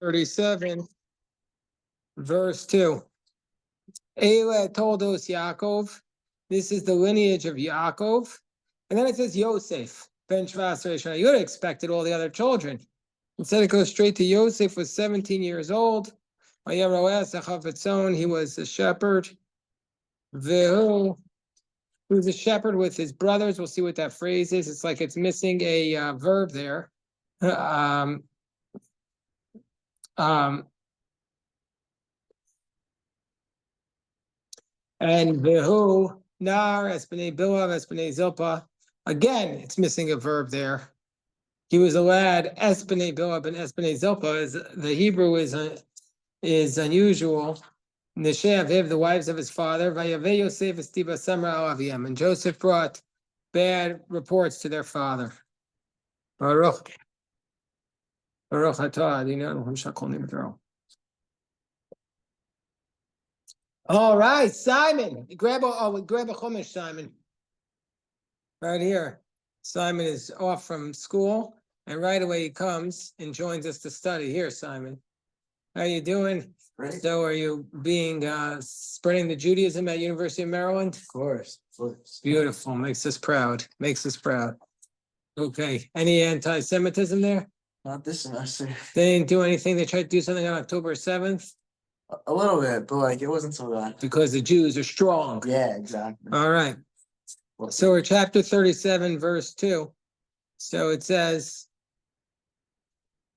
37, verse 2. Elah told us Yaakov. This is the lineage of Yaakov. And then it says Yosef, Ben Shvas Rishon. You would have expected all the other children. Instead, it goes straight to Yosef, was 17 years old. He was a shepherd. He was a shepherd with his brothers. We'll see what that phrase is. It's like it's missing a verb there. And Vihu, Nar, Espene Bilav, Espene Zilpa. Again, it's missing a verb there. He was a lad, Espene Bilav and Espene Zilpa. The Hebrew is unusual. Neshev, the wives of his father, Vayave Yosef Estiba Samra Alaviem, and Joseph brought bad reports to their father. Baruch Atah Adinanu Shakol Nimdro. All right, Simon, grab a chumash, Simon. Right here. Simon is off from school, and right away he comes and joins us to study. Here, Simon. How you doing? Great. So are you being spreading the Judaism at University of Maryland? Of course. Beautiful. Makes us proud. Okay. Any anti-Semitism there? Not this semester. They didn't do anything. They tried to do something on October 7th A little bit, but like it wasn't so bad. because the Jews are strong. Yeah, exactly. All right. So we're chapter 37, verse 2. So it says,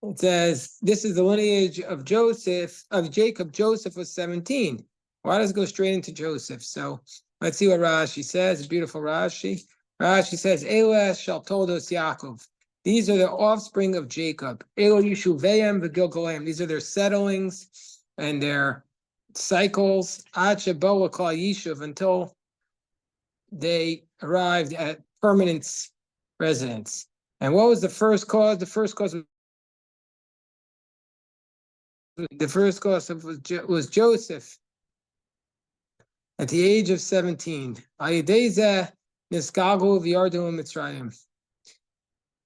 this is the lineage of Jacob. Joseph was 17. Why does it go straight into Joseph? So let's see what Rashi says. A beautiful Rashi. Rashi says, Elah shall toldos Yaakov. These are the offspring of Jacob. Elah yishuvayim v'gilgalayim. These are their settlings and their cycles. Ad shebo l'kol yishuv, until they arrived at permanent residence. And what was the first cause? The first cause was Joseph at the age of 17.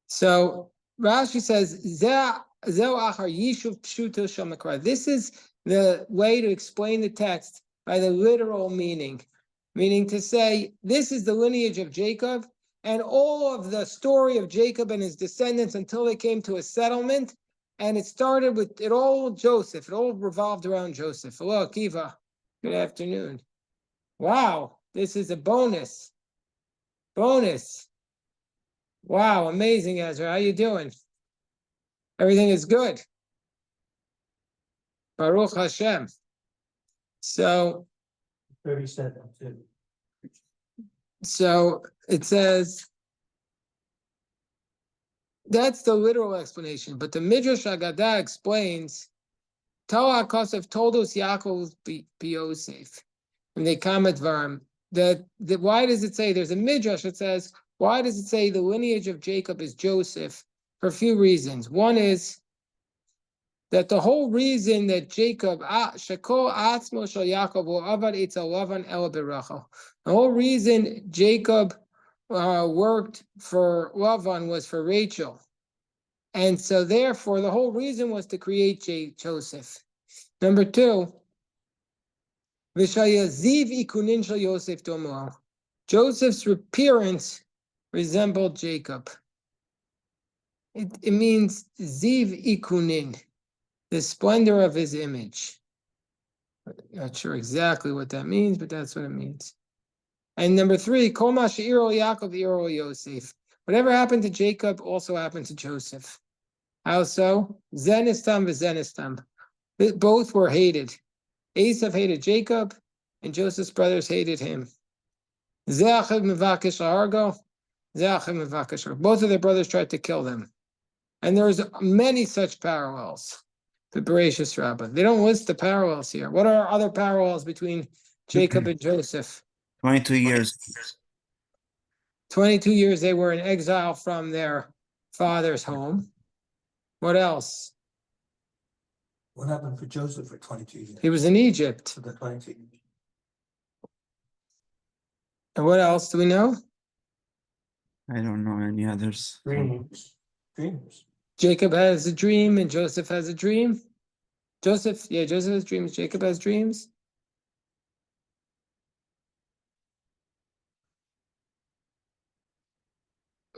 So Rashi says, this is the way to explain the text by the literal meaning to say, this is the lineage of Jacob, and all of the story of Jacob and his descendants until they came to a settlement. And it started with Joseph. It all revolved around Joseph. Hello, Kiva. Good afternoon. Wow, this is a bonus. Wow, amazing, Ezra. How you doing? Everything is good. Baruch Hashem. So 37 too. So it says, that's the literal explanation, but the Midrash Haggadah explains, Torah Kosef told us Yaakov Yosef, and they comment Varm, that why does it say, there's a Midrash that says, why does it say the lineage of Jacob is Joseph? For a few reasons. One is that the whole reason that Jacob, Shakol Atzmo Shal Yaakov Avad Eitzel Lavan El Berachel, the whole reason Jacob worked for Lavan was for Rachel. And so therefore, the whole reason was to create Joseph. Number two, Ziv Ikunin Shal Yosef Domo. Joseph's appearance resembled Jacob. It means Ziv Ikunin, the splendor of his image. Not sure exactly what that means, but that's what it means. And number three, Kol ma she'iro Yaakov iro Yosef. Whatever happened to Jacob also happened to Joseph. How so? Zenistam v'zenistam. Both were hated. Esav hated Jacob, and Joseph's brothers hated him. Ze'achiv mevakesh lahargo, ze'achiv mevakesh. Both of their brothers tried to kill them. And there's many such parallels. The Vayeishev Rabbah. They don't list the parallels here. What are other parallels between Jacob and Joseph? 22 years. 22 years they were in exile from their father's home. What else? What happened for Joseph for 22 years? He was in Egypt. For the 22 years. And what else do we know? I don't know any others. Dreams. Jacob has a dream and Joseph has a dream. Joseph has dreams. Jacob has dreams.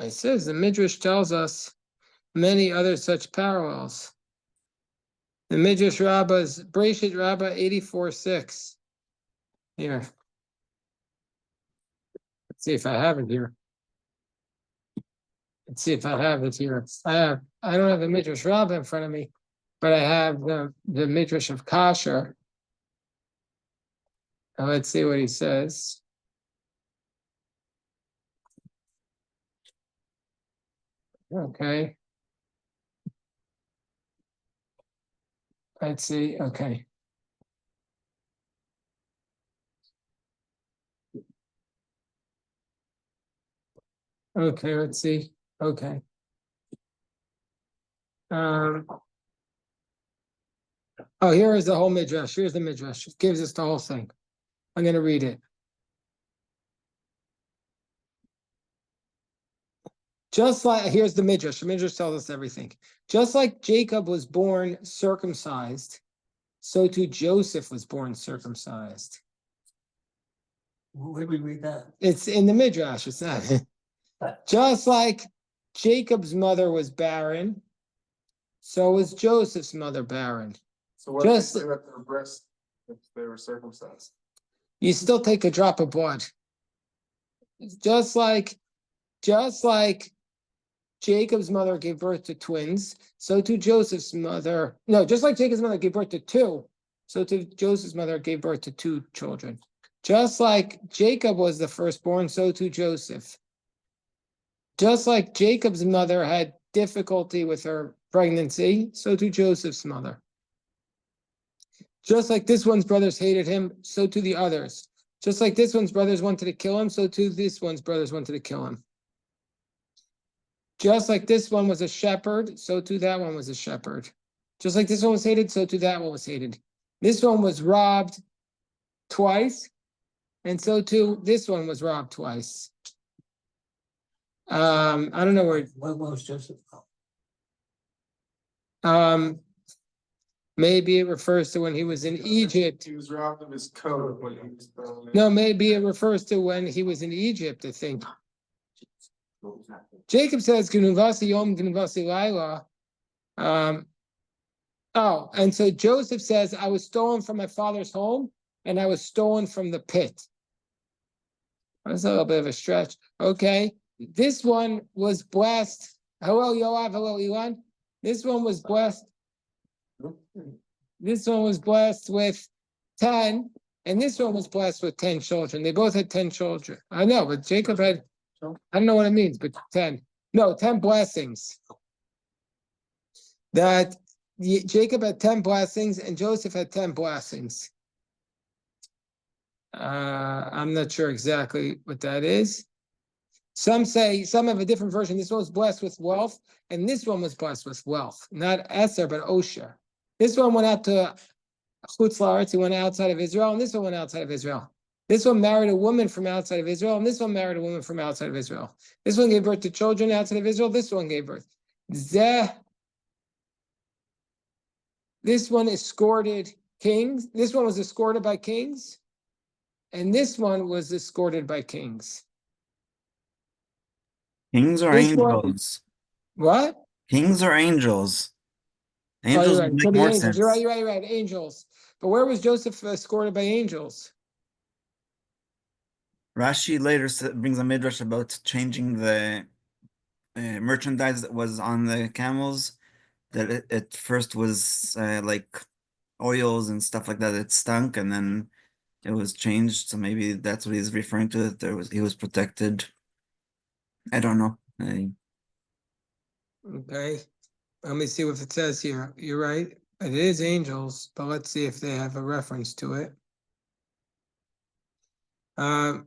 It says the Midrash tells us many other such parallels. The Midrash Rabbah's Breshit Rabbah 84:6. Here. Let's see if I have it here. Let's see if I have it here. I don't have the Midrash Rabbah in front of me, but I have the Midrash of Kasher. Let's see what he says. Okay. Let's see. Okay. Okay, let's see. Okay. Oh, here is the whole Midrash. Here's the Midrash. It gives us the whole thing. I'm going to read it. Just like, here's the Midrash. The Midrash tells us everything. Just like Jacob was born circumcised, so too Joseph was born circumcised. Where did we read that? It's in the Midrash. It's not. Just like Jacob's mother was barren, so was Joseph's mother barren. So what Just- if they at their breast if they were circumcised? You still take a drop of blood. Just like Jacob's mother gave birth to twins, so too Joseph's mother. No, just like Jacob's mother gave birth to two, so too Joseph's mother gave birth to two children. Just like Jacob was the firstborn, so too Joseph. Just like Jacob's mother had difficulty with her pregnancy, so too Joseph's mother. Just like this one's brothers hated him, so too the others. Just like this one's brothers wanted to kill him, so too this one's brothers wanted to kill him. Just like this one was a shepherd, so too that one was a shepherd. Just like this one was hated, so too that one was hated. This one was robbed twice, and so too this one was robbed twice. I don't know where. What was Joseph? Maybe it refers to when he was in Egypt. He was robbed of his coat when he was thrown in. No, maybe it refers to when he was in Egypt, I think. Jacob says, Gnuvasi Yom, Gnuvasi Laila. Oh, and so Joseph says, I was stolen from my father's home, and I was stolen from the pit. That's a little bit of a stretch. Okay. This one was blessed. Hello, Yoav. Hello, Elon. This one was blessed. This one was blessed with 10, and this one was blessed with 10 children. They both had 10 children. I know, but Jacob had, I don't know what it means, but 10. No, 10 blessings. That Jacob had 10 blessings and Joseph had 10 blessings. I'm not sure exactly what that is. Some say, some have a different version. This one was blessed with wealth, and this one was blessed with wealth. Not Esther, but Osher. This one went out to Chutz La'aretz, he went outside of Israel, and this one went outside of Israel. This one married a woman from outside of Israel, and this one married a woman from outside of Israel. This one gave birth to children outside of Israel, this one gave birth. This one escorted kings. This one was escorted by kings, and this one was escorted by kings. Kings or This one- angels? What? Kings or angels? Oh, Angels you're would right. make So the more angels. sense. You're right. Angels. But where was Joseph escorted by angels? Rashi later brings a midrash about changing the merchandise that was on the camels. That it at first was like oils and stuff like that. It stunk, and then it was changed. So maybe that's what he's referring to. That he was protected. I don't know. Okay. Let me see what it says here. You're right. It is angels, but let's see if they have a reference to it. Hamalach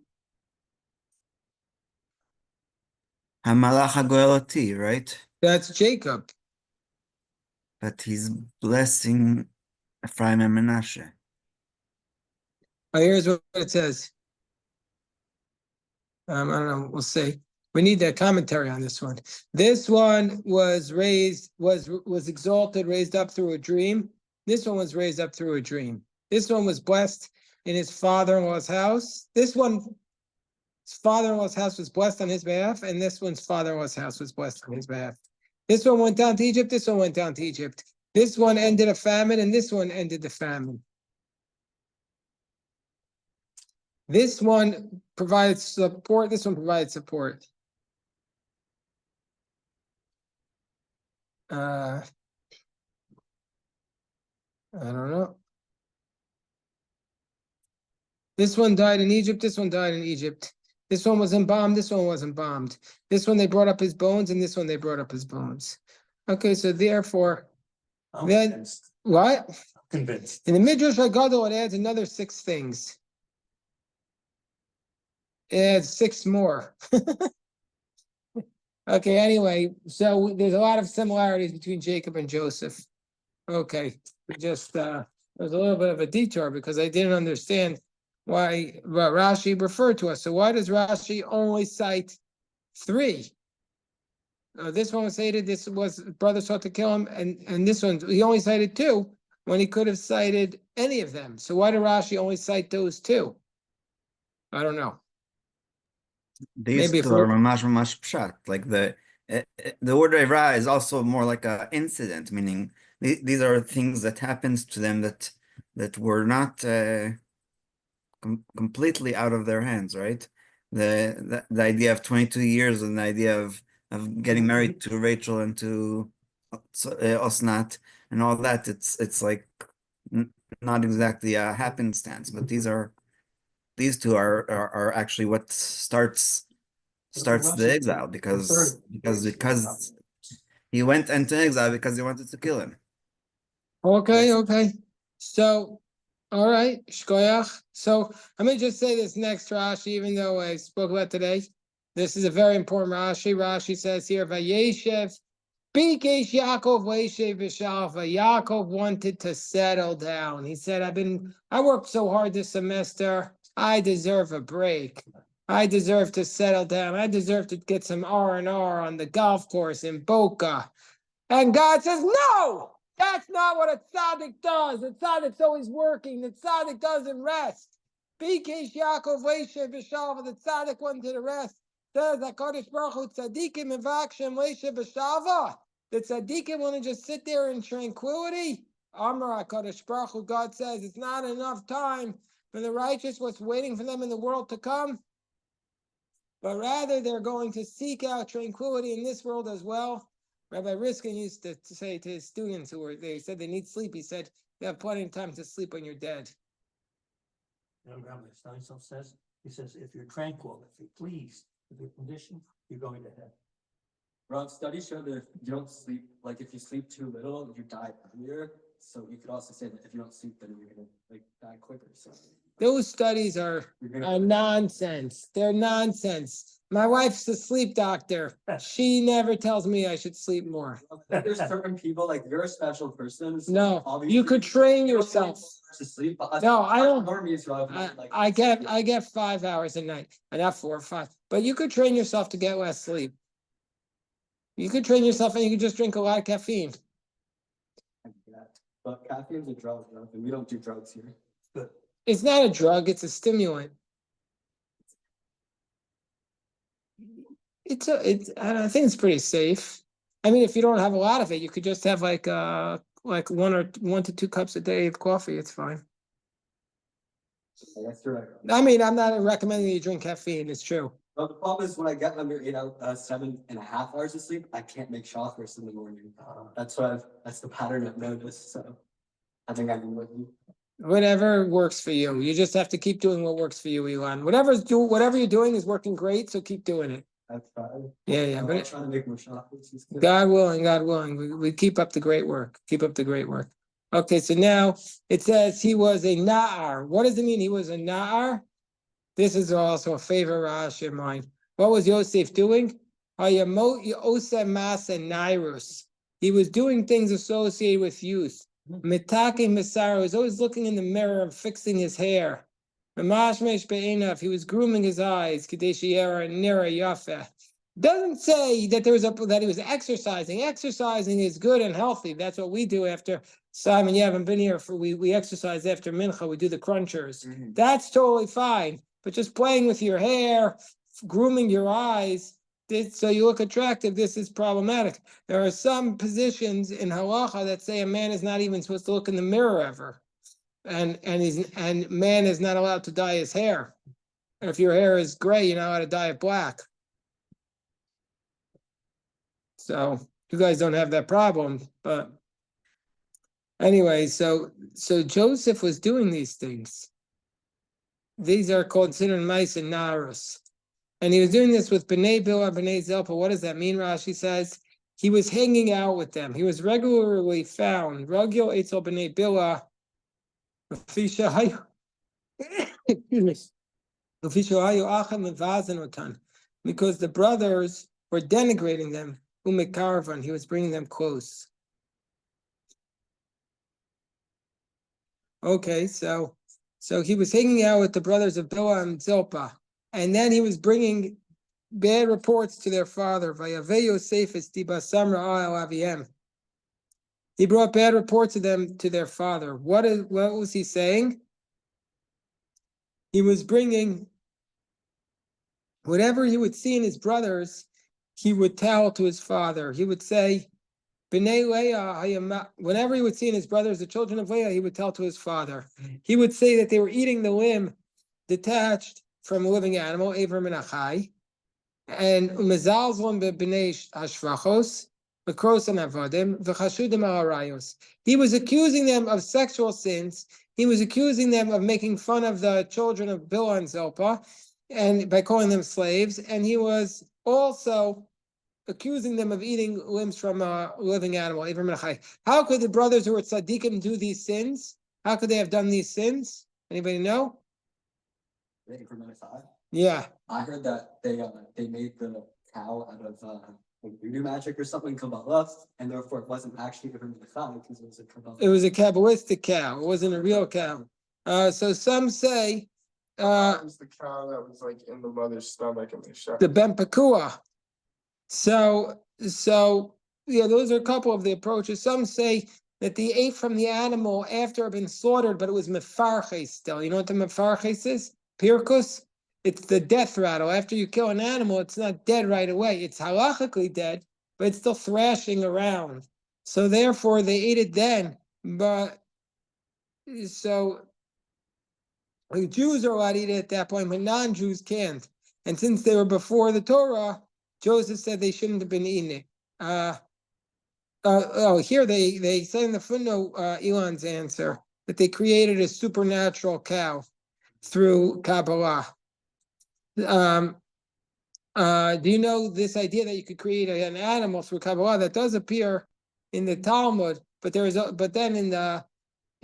HaGoeloti, right? That's Jacob. But he's blessing Ephraim and Menashe. Oh, here's what it says. I don't know. We'll see. We need that commentary on this one. This one was raised, was exalted, raised up through a dream. This one was raised up through a dream. This one was blessed in his father-in-law's house. This one, his father-in-law's house was blessed on his behalf, and this one's father-in-law's house was blessed on his behalf. This one went down to Egypt, this one went down to Egypt. This one ended a famine, and this one ended the famine. This one provided support, this one provided support. I don't know. This one died in Egypt, this one died in Egypt. This one wasn't bombed, this one wasn't bombed. This one they brought up his bones, and this one they brought up his bones. Okay, so therefore, I'm then convinced. what? Convinced. In the Midrash Hagadol, it adds another 6 things. It adds 6 more. Okay, anyway, so there's a lot of similarities between Jacob and Joseph. Okay, we just there's a little bit of a detour because I didn't understand why Rashi referred to us. So why does Rashi only cite 3? This one was cited, this was brother sought to kill him, and this one he only cited 2 when he could have cited any of them. So why did Rashi only cite those 2? I don't know. These Maybe if two are we're- mamash pshat. Like the word Ra is also more like a incident, meaning these are things that happens to them that were not completely out of their hands, right? The idea of 22 years and the idea of getting married to Rachel and to Osnat and all that, it's like not exactly a happenstance, but these two are actually what starts the exile because he went into exile because they wanted to kill him. Okay, okay. So, all right, shkoyach. So let me just say this next Rashi, even though I spoke about today. This is a very important Rashi. Rashi says here, Vayeishev, Bikesh Yaakov Vayeishev V'shalva. Yaakov wanted to settle down. He said, I worked so hard this semester. I deserve a break. I deserve to settle down. I deserve to get some R&R on the golf course in Boca. And God says, no, that's not what a tzaddik does. The tzaddik's always working. The tzaddik doesn't rest. Bikesh Yaakov Vayeishev V'shalva. The tzaddik wanted to rest. Says HaKadosh Baruch Hu tzaddikim mevakshem Vayeishev V'shalva. The tzaddikim want to just sit there in tranquility. Amar HaKadosh Baruch Hu, God says, it's not enough time for the righteous, what's waiting for them in the world to come. But rather, they're going to seek out tranquility in this world as well. Rabbi Riskin used to say to his students they said they need sleep, he said, they have plenty of time to sleep when you're dead. You know, Rabbi Steinsaltz says, he says, if you're tranquil, if you're pleased with your condition, you're going to heaven. Ron, studies show that if you don't sleep, like if you sleep too little, you die earlier. So you could also say that if you don't sleep, then you're gonna like die quicker. So Those studies are nonsense. They're nonsense. My wife's a sleep doctor. She never tells me I should sleep more. there's certain people like you're a special person. So No, obviously you could train you don't need yourself. to sleep. But us No, I don't. normies, Rob, I get 5 hours a night, and not 4 or 5. But you could train yourself to get less sleep. You could train yourself, and you could just drink a lot of caffeine. But caffeine's a drug, Rob, and we don't do drugs here. It's not a drug; it's a stimulant. I think it's pretty safe. I mean, if you don't have a lot of it, you could just have like 1 to 2 cups a day of coffee. It's fine. That's right. I mean, I'm not recommending you drink caffeine. It's true. But the problem is when I get under 7.5 hours of sleep, I can't make chakras in the morning. That's the pattern I've noticed. So I think I'm with you. Whatever works for you. You just have to keep doing what works for you, Elon. Whatever you're doing is working great, so keep doing it. That's fine. Yeah, I'm but trying to make more chakras. God willing, we keep up the great work. Keep up the great work. Okay, so now it says he was a Na'ar. What does it mean he was a Na'ar? This is also a favorite Rashi of mine. What was Yosef doing? He was doing things associated with youth. Mitake Masara was always looking in the mirror and fixing his hair. He was grooming his eyes. Nira Yafe. Doesn't say that that he was exercising. Exercising is good and healthy. That's what we do after Simon. You haven't been here for we exercise after mincha. We do the crunchers. Mhm. That's totally fine. But just playing with your hair, grooming your eyes, so you look attractive, this is problematic. There are some positions in halacha that say a man is not even supposed to look in the mirror ever, and man is not allowed to dye his hair. If your hair is gray, you're not allowed to dye it black. So you guys don't have that problem, but anyway, so Joseph was doing these things. These are considered mice and narus. And he was doing this with B'nai Bilah, B'nai Zilpah. What does that mean? Rashi says he was hanging out with them. He was regularly found. Ragil Eitzel B'nai Bilah. Because the brothers were denigrating them. Umekaravan, he was bringing them close. Okay, so he was hanging out with the brothers of Bilah and Zilpah, and then he was bringing bad reports to their father. He brought bad reports to them to their father. What was he saying? He was bringing whatever he would see in his brothers, he would tell to his father. He would say, B'nai Leah, whenever he would see in his brothers, the children of Leah, he would tell to his father. He would say that they were eating the limb detached from a living animal, Avram and Achai, and Umezalzlon B'nai Hashvachos, Makros and Avadim, V'chashudim al-Arayos. He was accusing them of sexual sins. He was accusing them of making fun of the children of Bilah and Zilpah, and by calling them slaves. And he was also accusing them of eating limbs from a living animal. How could the brothers who were tzaddikim do these sins? How could they have done these sins? Anybody know? Yeah. I heard that they made the cow out of like voodoo magic or something, Kabbalah, and therefore it wasn't actually even the cow because it was a Kabbalah. It was a Kabbalistic cow. It wasn't a real cow. So some say That was the cow that was like in the mother's stomach and they shot. the Ben Pakua. So yeah, those are a couple of the approaches. Some say that they ate from the animal after it had been slaughtered, but it was mefarches still. You know what the mefarches is? Pirkus? It's the death rattle. After you kill an animal, it's not dead right away. It's halachically dead, but it's still thrashing around. So therefore they ate it then. But so the Jews are allowed to eat it at that point, but non-Jews can't. And since they were before the Torah, Joseph said they shouldn't have been eating it. Here they say in the footnote, Elon's answer, that they created a supernatural cow through Kabbalah. Do you know this idea that you could create an animal through Kabbalah? That does appear in the Talmud, but then in the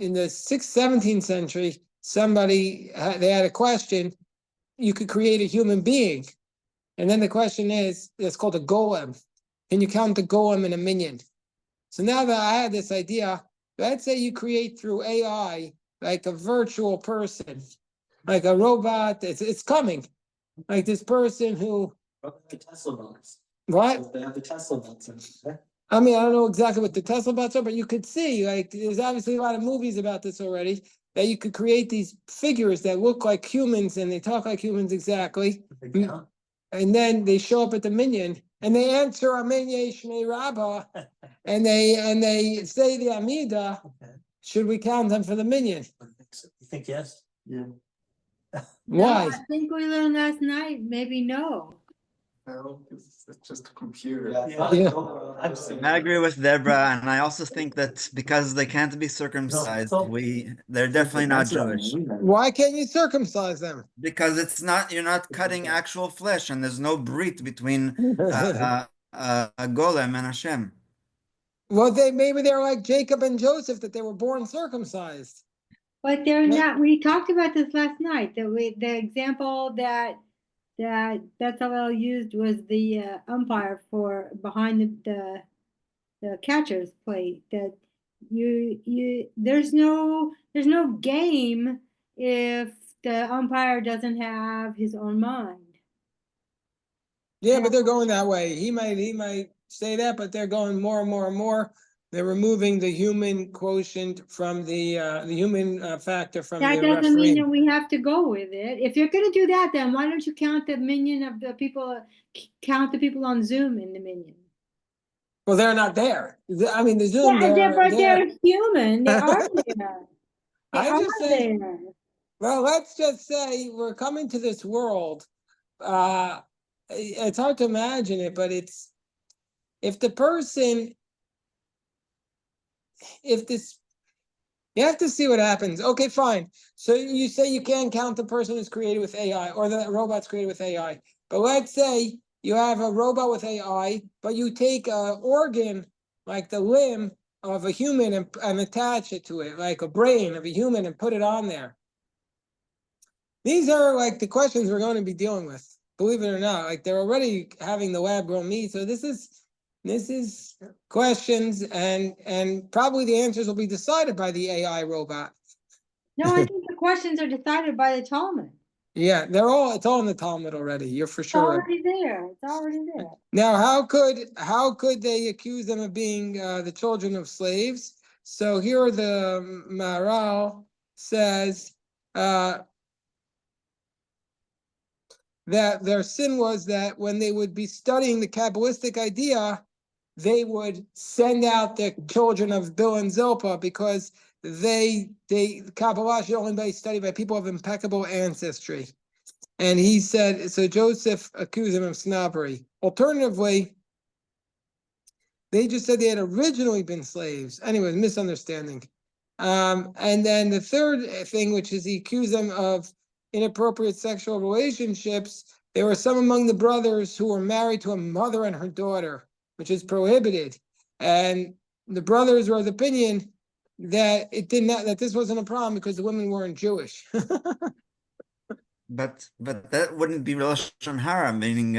6th, 17th century, they had a question. You could create a human being, and then the question is, it's called a golem. Can you count the golem in a minyan? So now that I had this idea, let's say you create through AI like a virtual person, like a robot. It's coming, like this person who. The Tesla bots. What? They have the Tesla bots. I mean, I don't know exactly what the Tesla bots are, but you could see, like, there's obviously a lot of movies about this already, that you could create these figures that look like humans and they talk like humans exactly. And then they show up at the minyan and they answer Amenye Shnei Rabbah and they say the Amida. Should we count them for the minyan? You think yes? Yeah. Why? No, I think we learned last night, maybe no. No, it's just a computer. Yeah. I agree with Deborah, and I also think that because they can't be circumcised, they're definitely not Jewish. Why can't you circumcise them? Because you're not cutting actual flesh, and there's no brit between a golem and Hashem. Well, maybe they're like Jacob and Joseph, that they were born circumcised. But they're not, we talked about this last night, the example that Bezalel used was the umpire for behind the catcher's plate, that there's no game if the umpire doesn't have his own mind. Yeah, but they're going that way. He might say that, but they're going more and more and more. They're removing the human quotient from the human factor from That the doesn't mean referee. that we have to go with it. If you're gonna do that, then why don't you count the minion of the people, count the people on Zoom in the minion? Well, they're not there. I mean, the Zoom, Yeah, but they're. they're human, they are there. They I are just say, there. well, let's just say we're coming to this world. It's hard to imagine it, but it's if the person, if this, you have to see what happens. Okay, fine. So you say you can't count the person who's created with AI or the robot's created with AI. But let's say you have a robot with AI, but you take an organ like the limb of a human and attach it to it, like a brain of a human, and put it on there. These are like the questions we're going to be dealing with, believe it or not. Like they're already having the lab grown meat. So this is questions, and probably the answers will be decided by the AI robot. No, I think the questions are decided by the Talmud. Yeah, it's all in the Talmud already. You're for It's sure right. already there, it's already there. Now, how could they accuse them of being the children of slaves? So here the Maharal says that their sin was that when they would be studying the Kabbalistic idea, they would send out the children of Bill and Zilpah because Kabbalah should only be studied by people of impeccable ancestry. And he said, so Joseph accused him of snobbery. Alternatively, they just said they had originally been slaves. Anyway, misunderstanding. And then the third thing, which is he accused them of inappropriate sexual relationships. There were some among the brothers who were married to a mother and her daughter, which is prohibited. And the brothers were of the opinion that that this wasn't a problem because the women weren't Jewish. But that wouldn't be Lashon Hara, meaning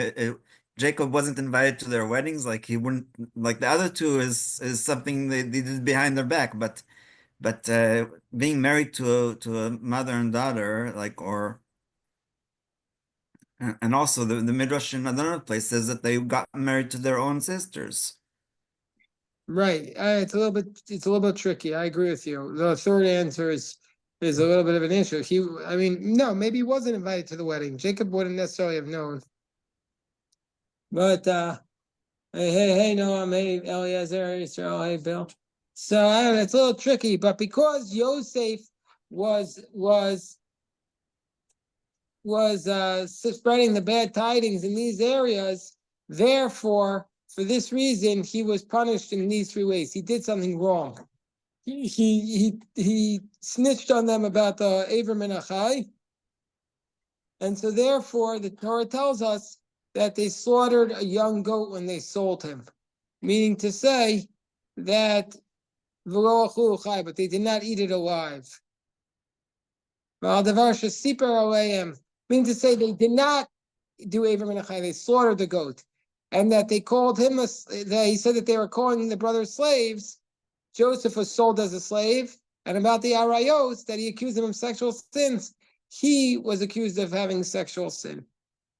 Jacob wasn't invited to their weddings. Like he wouldn't, like the other two is something they did behind their back. But being married to a mother and daughter, like and also the Midrash in another place says that they got married to their own sisters. Right. It's a little bit tricky. I agree with you. The third answer is a little bit of an issue. I mean, no, maybe he wasn't invited to the wedding. Jacob wouldn't necessarily have known. But hey, Noam, hey, Eliezer, Israel, hey, Bill. So I don't know, it's a little tricky, but because Yosef was spreading the bad tidings in these areas, therefore, for this reason, he was punished in these three ways. He did something wrong. He snitched on them about the Avram and Achai, and so therefore the Torah tells us that they slaughtered a young goat when they sold him, meaning to say that but they did not eat it alive. Meaning to say they did not do Avram and Achai, they slaughtered the goat, and that they called him that he said that they were calling the brothers slaves. Joseph was sold as a slave, and about the Arayos, that he accused them of sexual sins, he was accused of having sexual sin.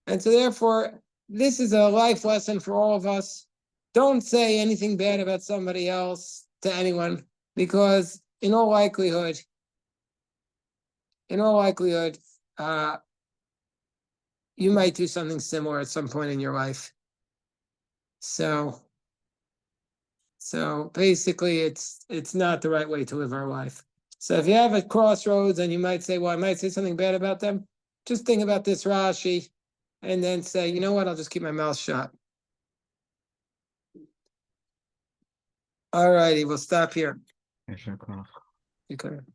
And so therefore, this is a life lesson for all of us. Don't say anything bad about somebody else to anyone, because in all likelihood, you might do something similar at some point in your life. So basically it's not the right way to live our life. So if you have a crossroads and you might say, well, I might say something bad about them, just think about this Rashi and then say, you know what, I'll just keep my mouth shut. All righty, we'll stop here. You could.